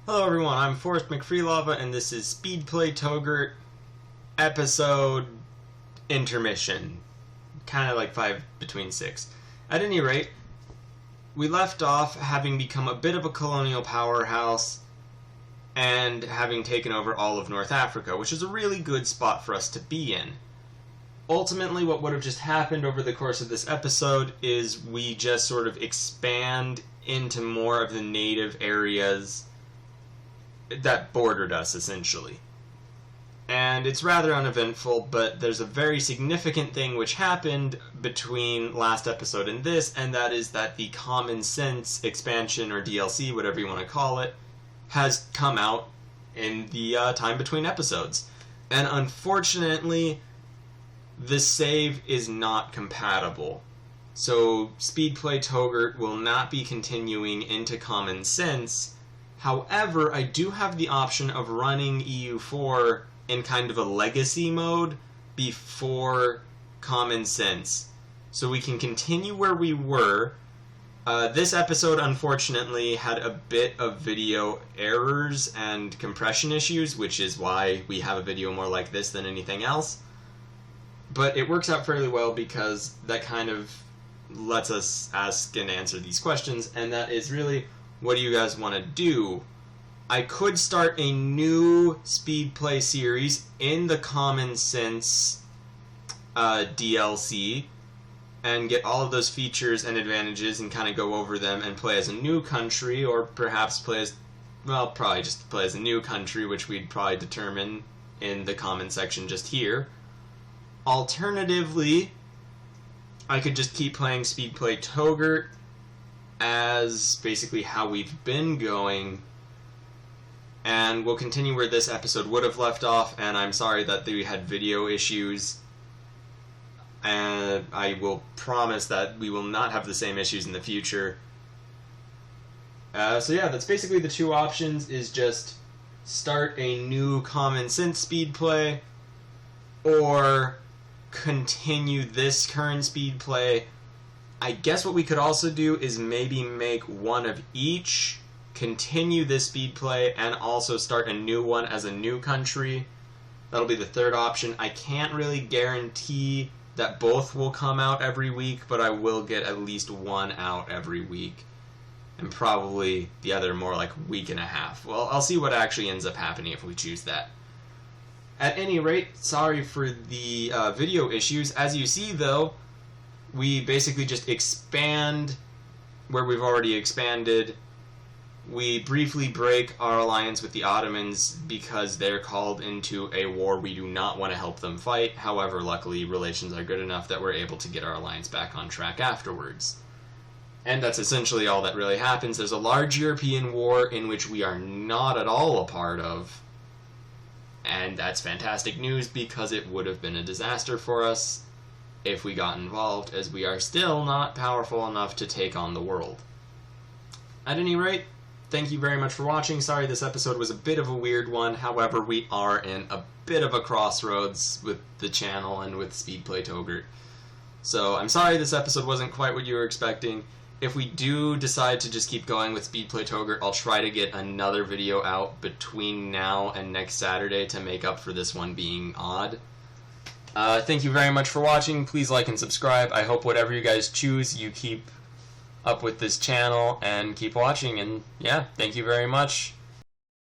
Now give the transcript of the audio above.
Hello everyone, I'm Forrest McFreelava, and this is Speedplay Touggourt episode Intermission. Kind of like 5 between 6. At any rate, we left off having become a bit of a colonial powerhouse and having taken over all of North Africa, which is a really good spot for us to be in. Ultimately, what would have just happened over the course of this episode is we just sort of expand into more of the native areas that bordered us, essentially. And it's rather uneventful, but there's a very significant thing which happened between last episode and this, and that is that the Common Sense expansion, or DLC, whatever you want to call it, has come out in the time between episodes. And unfortunately, the save is not compatible. So Speedplay Touggourt will not be continuing into Common Sense. However, I do have the option of running EU4 in kind of a legacy mode before Common Sense. So we can continue where we were. This episode, unfortunately, had a bit of video errors and compression issues, which is why we have a video more like this than anything else. But it works out fairly well because that kind of lets us ask and answer these questions, and that is really, what do you guys want to do? I could start a new Speedplay series in the Common Sense DLC and get all of those features and advantages and kind of go over them and play as a new country, or perhaps play as, well, probably just play as a new country, which we'd probably determine in the comment section just here. Alternatively, I could just keep playing Speedplay Touggourt as basically how we've been going, and we'll continue where this episode would have left off, and I'm sorry that we had video issues, and I will promise that we will not have the same issues in the future. So yeah, that's basically the two options, is just start a new Common Sense Speedplay, or continue this current Speedplay. I guess what we could also do is maybe make one of each, continue this Speedplay, and also start a new one as a new country. That'll be the third option. I can't really guarantee that both will come out every week, but I will get at least one out every week, and probably the other more like week and a half. Well, I'll see what actually ends up happening if we choose that. At any rate, sorry for the video issues. As you see, though, we basically just expand where we've already expanded. We briefly break our alliance with the Ottomans because they're called into a war we do not want to help them fight. However, luckily, relations are good enough that we're able to get our alliance back on track afterwards. And that's essentially all that really happens. There's a large European war in which we are not at all a part of. And that's fantastic news, because it would have been a disaster for us if we got involved, as we are still not powerful enough to take on the world. At any rate, thank you very much for watching. Sorry this episode was a bit of a weird one. However, we are in a bit of a crossroads with the channel and with Speedplay Touggourt. So I'm sorry this episode wasn't quite what you were expecting. If we do decide to just keep going with Speedplay Touggourt, I'll try to get another video out between now and next Saturday to make up for this one being odd. Thank you very much for watching. Please like and subscribe. I hope whatever you guys choose, you keep up with this channel and keep watching. And yeah, thank you very much.